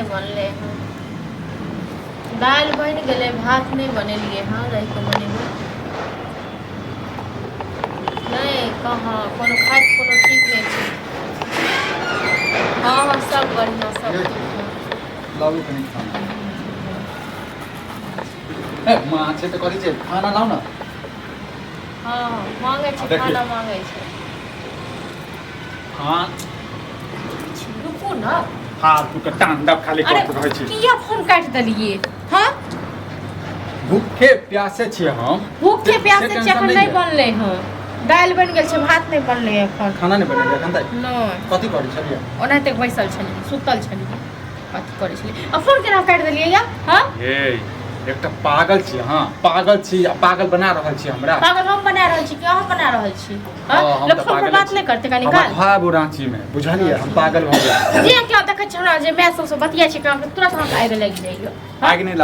बनले हैं। दाल बन गए, भात नहीं बनेलिए हाँ रही तो बनेबे नहीं कहाँ कोनो खाए कोनो ठीक नहीं छै। हाँ हाँ सब बढ़िया सब लाऊ कनी खाना ए मां छै त कथि छै खाना लाऊ न। हाँ मांगे छै खाना मांगे छै। हाँ रुकू ना फालतू के तांडव खाली करत रहै छी। किया फोन काट देलिए हाँ भूखे प्यासे छियै हम। भूखे प्यासे छै एखन नहीं बनले हैं। दाल बन गेल छै भात नहीं बनले एखन। खाना नहीं बनले एखन तक नहीं कथि करै छलियै ओनाते बैसल छलिए सुतल छलिए कथि करै छलिए अब फोन केना काट देलिए या हाँ ए एकटा पागल छी हाँ पागल छी पागल बना रहल छी हमरा। पागल हम बना रहल छी क्या हम बना रहल छी हां लोग फोन पर बात नहीं करते का निकाल हां बुरांची में बुझलिए हम पागल भ गेल जे क्या देखे छ ना जे मैं सबसे बतिया छी काम तुरंत हम आग लग जाइयो। आग नहीं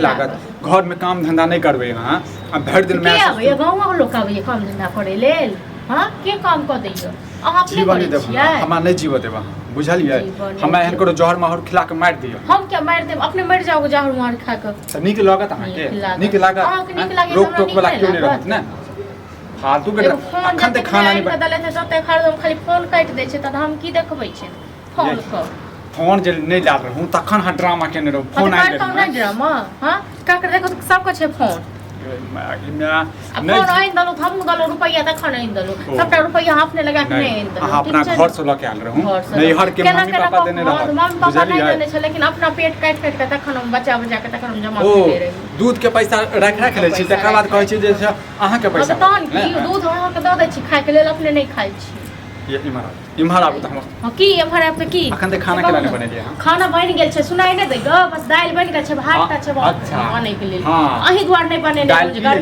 लागत घर में काम धंधा नहीं करबे हां अब भर दिन में ये गांव में लोग आबे काम धंधा करे लेल हां के काम क दैयो अहाँ अपने जीवन करे देब छियै हमरा नहीं जीव देब बुझलिए हमरा एहन करो जहर माहौर खिला के मार दियो। हम क्या मार देब अपने मर जाओगे जहर मार खा के त नीक लागत अहाँ के नीक लागत रोक टोक वाला क्यों नहीं रहत ना फालतू के अखन ते खाना नहीं बदले थे तते खाली फोन काट दे छै त हम की देखबै छै फोन क फोन जे नहीं ला रहूं तखन हम ड्रामा केने रहूं फोन आ गेल नहीं ड्रामा हां का कर देखो सब कुछ है फोन फोन आइन दलो हम दलो रुपया तखन आइन दलो सबटा रुपया अपने लगा के नहीं आइन दलो हां अपना घर से लेके आल रहूं नहीं हर के मम्मी पापा देने रह मम्मी पापा नहीं देने छै लेकिन अपना पेट काट के तखन हम बचा के तखन हम जमा कर रही दूध के पैसा रख ले छी तकर बाद कहै छी जे अहाँ के पैसा तहन की दूध अहाँ के द दै छी खाए के लेल अपने नहीं खाइ छी। ये इमहर आबू त हम हां की इमहर आब त की अखन ते खाना केला नहीं बनेलिए हां खाना बन गेल छै सुनाई नहीं दे ग बस दाल बन गेल छै भात ता छै बने के लेल अही द्वार नहीं बनेले जे घर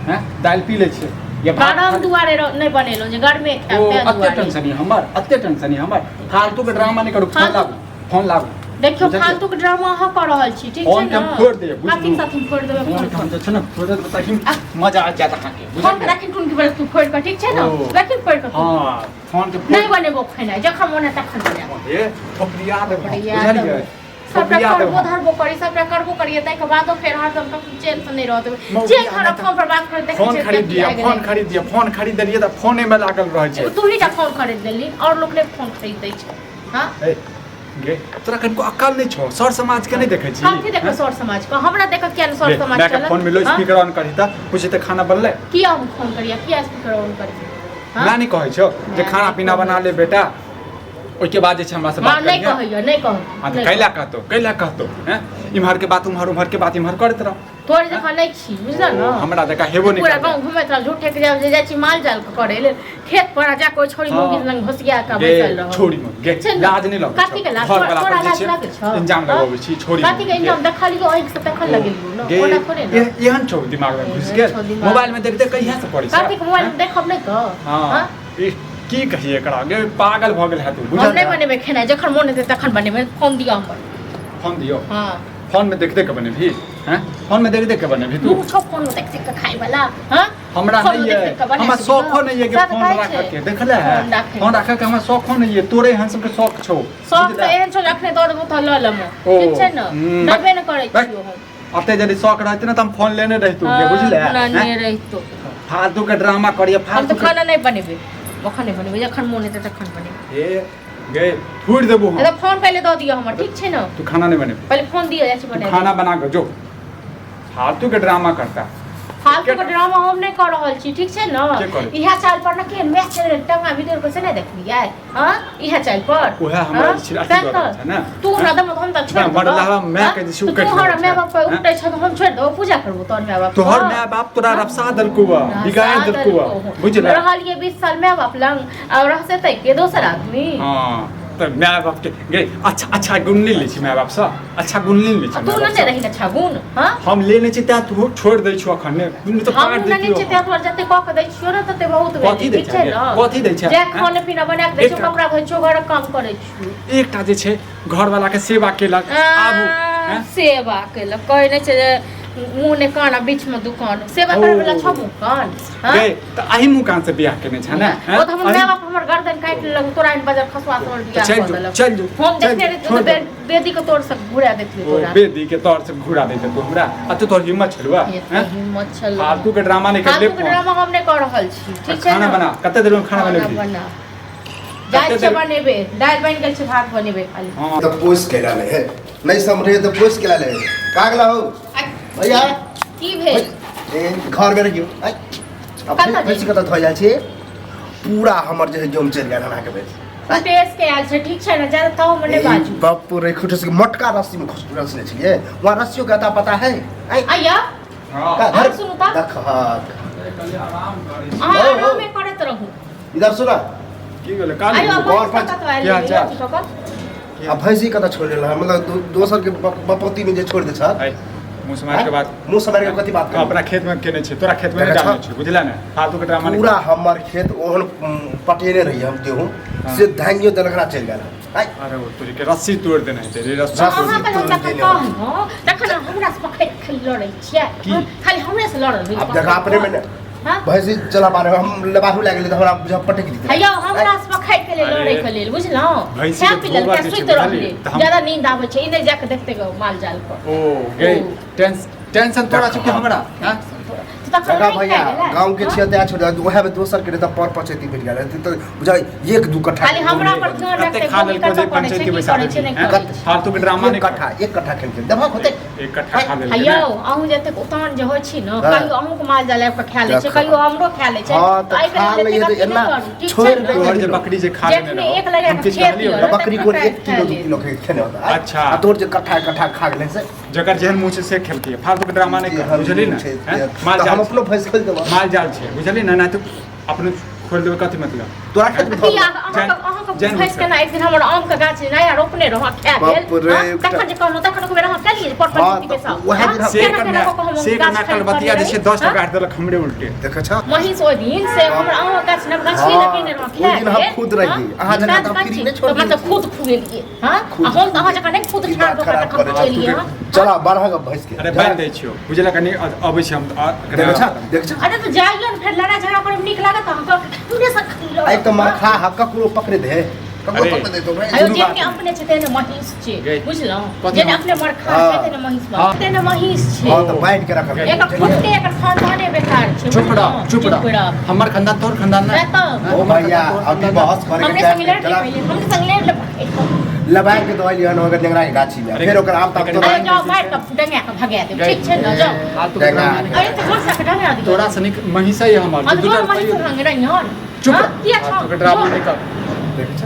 हैं दाल पी ले छी ये गरम दुआरे नहीं बनेलो जे घर में खाए पे अत्ते टेंशन हमर फालतू के ड्रामा नहीं करू फोन लागू देखियो फालतू के ड्रामा अहाँ कर रहल छी ठीक छै ना फोड़ दे काकी साथ हम फोड़ देबे फोन जे छै ना फोड़ दे ताकि मजा आ जात अहाँ के फोन रखिन टुन के तू फोड़ के ठीक छै ना रखिन फोड़ के हां फोन के नहीं बनेबो खाना जखन मन तखन बनेबो ए ठोकरिया दे बुझलिए सबटा करबो धरबो करी सबटा करबो करिए तै के बादो फेर हरदम तक चैन से नहीं रहत जे खाना फोन पर बात करते फोन खरीद दिए त फोने में लागल रह छै तू ही फोन खरीद देली और लोग ने फोन खरीद दै छै हां गे तोरा कनको अक्ल नहीं छौ सर समाज के नहीं देखे छी कथि देखो सर समाज को हमरा देखत क्या सर समाज चल फोन में लो स्पीकर ऑन करी त पूछे त खाना बनले किया हम फोन करिया किया स्पीकर ऑन करी ना नहीं कहै छौ जे खाना पीना बना ले बेटा ओइ के बाद जे छै हमरा से बात नहीं कहियो नहीं कह हां त कैला कहतो हैं इमहर के बात उमहर के बात इमहर करत रह तोर जखन नहीं छी बुझल न हमरा देखा हेबो नहीं पूरा गांव घुमैत रह झूठे के जाय छी माल जाल करे ले खेत पर जा कोई छोड़ी मोगी संग घोसिया का बैसल रह छोड़ी मत गे लाज नहीं लग काटी के लाज तोरा लाज लागे छ इंजाम लगाबै छी छोड़ी काटी के इंजाम देखलियो ओइ से तखन लगेलियो न ओना थोड़े न एहन छौ दिमाग में घुस गेल मोबाइल में देख कहिया से पड़ी काटी के मोबाइल में देखब नहीं क हां की कहिए एकरा गे पागल भ गेल है तू बुझल नहीं बनेबे खाना जखन मन हेतै तखन बनेबे फोन दियो हमर फोन दियो हां फोन में देख के बनेबी हैं फोन में देख के बनेबी तू छो फोन में देख के खाइ वाला हां हमरा नहीं है हमरा शौक नहीं है कि फोन रख के देखले है फोन रख के हमरा शौक नहीं है तोरे हन सब के शौक छौ शौक त एहन छौ रखने दो देबो त ल लम ठीक छै न दबे न करै छियो हम अते यदि शौक रहते ना त हम फोन लेने रहितू बुझले ना नहीं रहितो फालतू के ड्रामा करिए हम तो खाना नहीं बनेबे ओखन नहीं बनेबे जखन मन हेतै तखन बनेबे ए गे फूट देबो हम तो फोन पहले दो दियो हमर ठीक छै न तू खाना नहीं बने पहले फोन दियो जाय छै बने खाना बना के जो फालतू के ड्रामा करता फालतू के ड्रामा हम नहीं कर रहल छी ठीक छै न इहा चाल पर न के मैच टंगा वीडियो को से नहीं देखलियै हां इहा चाल पर ओहे हमरा छिराती है ना तू ना दम हम त छोड़ मरलावा मैं के जे सुकर तोहर माय बाप उठै छ हम छोड़ दो पूजा करबो तोहर माय बाप तोहर माय बाप तोरा रफसा दलकुवा बिगाड़ दलकुवा बुझले रहल ये 20 साल माय बाप लंग और रहसे तै के दोसर आदमी हां त माय बाप के गे अच्छा गुण नहीं ले छी माय बाप से अच्छा गुण नहीं ले छी तू न रही न अच्छा गुण हां हम लेने छी त तू छोड़ दे छी अखन ने तो काट दे हम नहीं छी त तोर जते क के दै छियो न तते बहुत कथि दै छै कथि दै छै जे खाना पीना बना के दै छियो कपड़ा धोइ छियो घर काम करै छियो एकटा जे छै घर वाला के सेवा केलक आबू सेवा केलक कहै नै छै मुंह ने कान बीच में दुकान सेवा करे वाला छ मुकान हां गे त आही मुकान से बियाह केने छ ना ओ त हमर माय बाप हमर गर्दन काट लेलक तोरा इन बाजार खसवा हमर बियाह कर देलक चल जो हम देखते तो बेदी को तोड़ सब घुरा देती तोरा बेदी के तोड़ से घुरा देते तो हमरा अत तोर हिम्मत छलवा हैं हिम्मत छल फालतू के ड्रामा नहीं कर ले फालतू के ड्रामा हम नहीं कर रहल छी ठीक है खाना बना कते देर में खाना बनेबी जाय छे बनेबे दाल बन गेल छे भात बनेबे खाली हां तो पोस्ट केला ले नहीं समझे तो पोस्ट केला ले कागला हो भैया की भेल ए घर में रहियो आई अब पैसे कत ध जाय छे पूरा हमर जे जोम चल गेल हना के बेस टेस्ट के आल छे ठीक छे ना ज्यादा ताऊ मने बाजू बाप रे खुटस के मटका रस्सी में खुशबू रसने छिए वहां रस्सियों का पता है आई आया हां घर सुनो ता देख हां आराम करी आराम में करत रहू इधर सुना की गेले काल और पांच क्या हाल अब भैंसी कत छोड़ लेला मतलब दोसर के बपौती में जे छोड़ दे छ मुंह समार के बात मुंह समार के कथि बात अपना खेत में केने छे तोरा खेत में नहीं डालने छे बुझला ना फालतू के ड्रामा पूरा हमर खेत ओहन पटेने रही हम गेहूं से धानियो दलखरा चल गेल आई अरे वो तोरी के रस्सी तोड़ देना है तेरी रस्सी हां हां त हमरा कहू देखना हमरा से पकड़ खाली लड़ै छियै खाली हमरे से लड़ल अब देखा अपने में हां भैंसी चला पा रहे हम लबाहू लाग गेले त हमरा बुझा पटक दी हैया हमरा से पकड़ के ले लड़ै के लेल बुझलौ क्या पिलल के सुइत रहले ज्यादा नींद आबै छै इने जाके देखते गो माल जाल पर ओ गई टेंशन थोड़ा चुके हमरा हां जगह भैया गांव के छिया त्या छोड़ ओहे में दोसर के त पर पचेती बैठ गेल त बुझा एक दू कट्ठा खाली हमरा पर ध्यान रखते खा लेल को पंचायत के पैसा फालतू के ड्रामा नहीं एक कट्ठा खेल के देखो होते एक कट्ठा खा लेल हैया अहू जते उतान जे होय छी न कहियो अहू के माल जाल के खा ले छै कहियो हमरो खा ले छै हां त खा ले तो एना छोड़ दे तोहर जे बकरी जे खा लेने जखने एक लगे खेत बकरी को 1 किलो 2 किलो खेने होता अच्छा तोर जे कट्ठा कट्ठा खा गेले से जकर जेहन मुंह से खेलती है फालतू के ड्रामा नहीं कर बुझली ना माल हम अपनो फंस खोल देबो माल जाल छे बुझली ना तो अपने खोल देबे कथि मतलब तोरा खेत में अहाँ के फंस के ना एक दिन हमर आम के गाछ नया रोपने रह खा गेल तखन जे कहलो तखन को बेर हम कलिए पर के साथ ओहे दिन से नाटक बतिया जे 10 टका काट देलक हमरे उल्टे देख छ महिष ओ दिन से हमर आम के गाछ न गाछी लगेने रह खा दिन हम खुद रही अहाँ जका त फ्री नहीं छोड़ मतलब खुद खुएलिए हां हम अहाँ जका नहीं खुद ठाड़ दो का खा चलिए चला बारह का भैंस के अरे बांध दै छियो बुझला कनी अबै छै हम देख छ अरे तो जाइए फिर लड़ा झगड़ा करे निक लागत हम तो तूने से खिलो आई तो मार खा हक ककरो पकड़े दे ककरो पकड़ दे तो आयो जे के अपने छते ने महिष छे बुझलौ जे अपने मर खा छते ने महिष छते ने महिष छे हां तो बांध के रख एक फुटते एक खानदाने बेकार छे चुपड़ा हमर खानदान तोर खानदान ना ओ भैया अभी बहस करे हमने संग ले लबाई के दवाई लिया न अगर नेंगरा के गाछी में फिर ओकर आम तक तो अरे जाओ मार के डंगा के भगा दे ठीक छे न जाओ अरे तो घर से डंगा दे तोरा सनिक महिषा ही हमर दूटा महिष रंग रही हन चुप किया छौ तो ड्रामा नहीं कर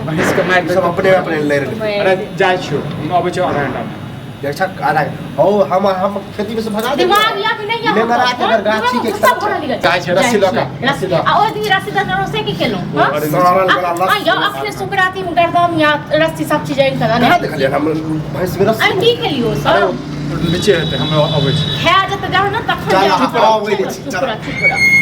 महिष के मार सब अपने अपने ले रहे अरे जाय छियो हम अबै छियो आधा घंटा में देख छ आधा हो हम खेती में से भगा दे दिमाग या कि नहीं या नेंगरा के अगर गाछी के सब भरा लिया जाय छै रस्सी लका रस्सी आ ओ दिन रस्सी दर से की केलो हां सरल वाला आ या अपने सुकराती में गर्दम या रस्सी सब चीज इन करा कहां देखलिए हम भैंस में रस्सी अरे की केलियो सर नीचे हेते हम अबै छी खा जत जाओ ना तखन चल आबै छी चुप रह